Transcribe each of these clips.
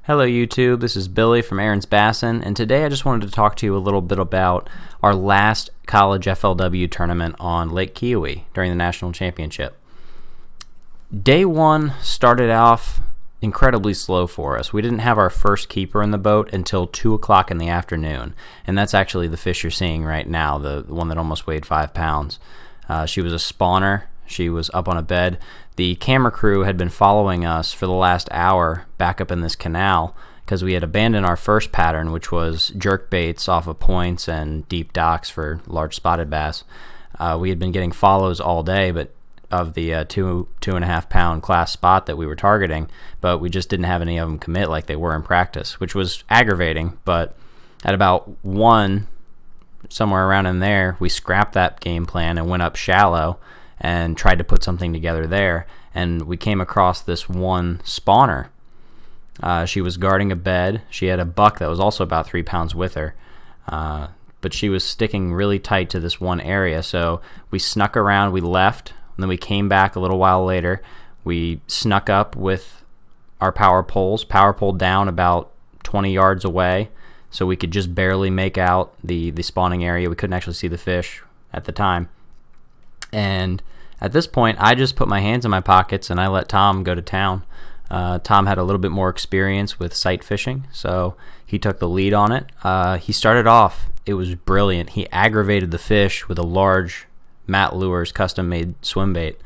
Hello YouTube, this is Billy from Aaron's Bassin, and today I just wanted to talk to you a little bit about our last College FLW tournament on Lake Keowee during the National Championship. Day one started off incredibly slow for us. We didn't have our first keeper in the boat until 2 o'clock in the afternoon, and that's actually the fish you're seeing right now, the one that almost weighed 5 pounds. She was a spawner. She was up on a bed. The camera crew had been following us for the last hour back up in this canal because we had abandoned our first pattern, which was jerk baits off of points and deep docks for large spotted bass. We had been getting follows all day, but of the 2.5 pound class spot that we were targeting, but we just didn't have any of them commit like they were in practice, which was aggravating. But at about 1, somewhere around in there, we scrapped that game plan and went up shallow and tried to put something together there, and we came across this one spawner. She was guarding a bed. She had a buck that was also about 3 pounds with her, but she was sticking really tight to this one area, so we snuck around, we left, and then we came back a little while later. We snuck up with our power poled down about 20 yards away, so we could just barely make out the spawning area. We couldn't actually see the fish at the time. And at this point, I just put my hands in my pockets and I let Tom go to town. Tom had a little bit more experience with sight fishing, so he took the lead on it. He started off, it was brilliant. He aggravated the fish with a large Matt Lures custom-made swim bait,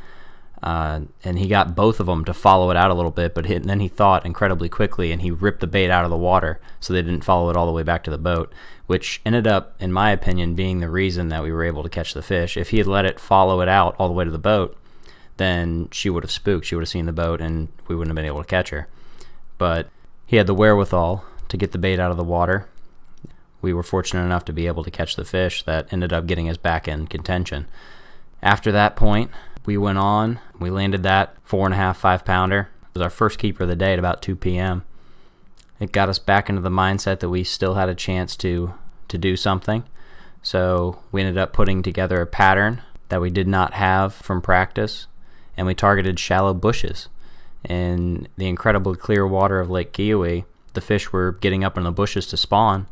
and he got both of them to follow it out a little bit, but then he thought incredibly quickly, and he ripped the bait out of the water so they didn't follow it all the way back to the boat, which ended up, in my opinion, being the reason that we were able to catch the fish. If he had let it follow it out all the way to the boat, then she would have spooked. She would have seen the boat, and we wouldn't have been able to catch her. But he had the wherewithal to get the bait out of the water. We were fortunate enough to be able to catch the fish that ended up getting us back in contention. After that point, we went on. We landed that 4.5, 5 pounder. It was our first keeper of the day at about 2 p.m. It got us back into the mindset that we still had a chance to do something. So we ended up putting together a pattern that we did not have from practice, and we targeted shallow bushes. In the incredibly clear water of Lake Keowee, the fish were getting up in the bushes to spawn.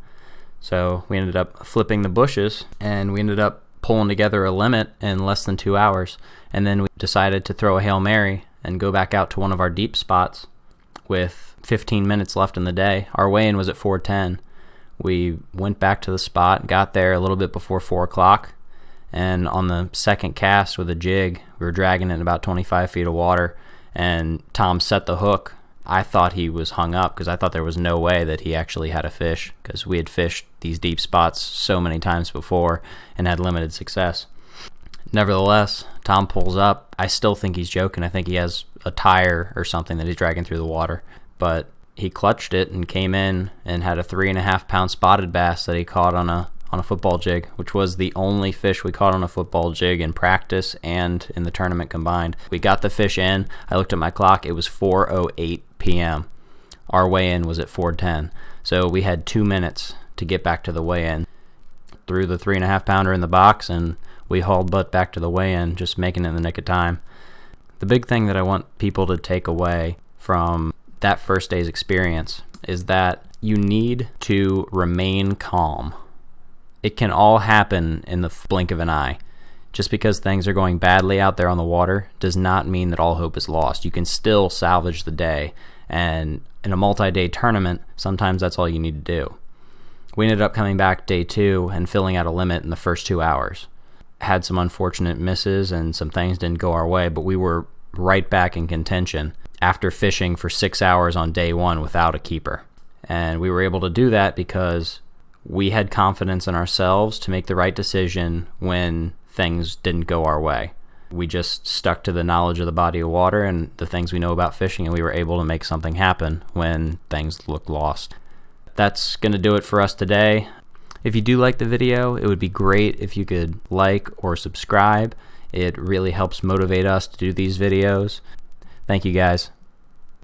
So we ended up flipping the bushes, and we ended up pulling together a limit in less than 2 hours. And then we decided to throw a Hail Mary and go back out to one of our deep spots with 15 minutes left in the day. Our weigh-in was at 4:10. We went back to the spot, got there a little bit before 4 o'clock, and on the second cast with a jig, we were dragging it in about 25 feet of water, and Tom set the hook. I thought he was hung up because I thought there was no way that he actually had a fish, because we had fished these deep spots so many times before and had limited success. Nevertheless, Tom pulls up. I still think he's joking. I think he has a tire or something that he's dragging through the water, but he clutched it and came in and had a 3.5 pound spotted bass that he caught on a football jig, which was the only fish we caught on a football jig in practice and in the tournament combined. We got the fish in. I looked at my clock. It was 4:08 p.m. Our weigh-in was at 4:10, so we had 2 minutes to get back to the weigh-in. Threw the 3.5 pounder in the box, and we hauled butt back to the weigh-in, just making it in the nick of time. The big thing that I want people to take away from that first day's experience is that you need to remain calm. It can all happen in the blink of an eye. Just because things are going badly out there on the water does not mean that all hope is lost. You can still salvage the day, and in a multi-day tournament, sometimes that's all you need to do. We ended up coming back day 2 and filling out a limit in the first 2 hours. Had some unfortunate misses and some things didn't go our way, but we were right back in contention after fishing for 6 hours on day 1 without a keeper. And we were able to do that because we had confidence in ourselves to make the right decision when things didn't go our way. We just stuck to the knowledge of the body of water and the things we know about fishing, and we were able to make something happen when things looked lost. That's going to do it for us today. If you do like the video, it would be great if you could like or subscribe. It really helps motivate us to do these videos. Thank you guys.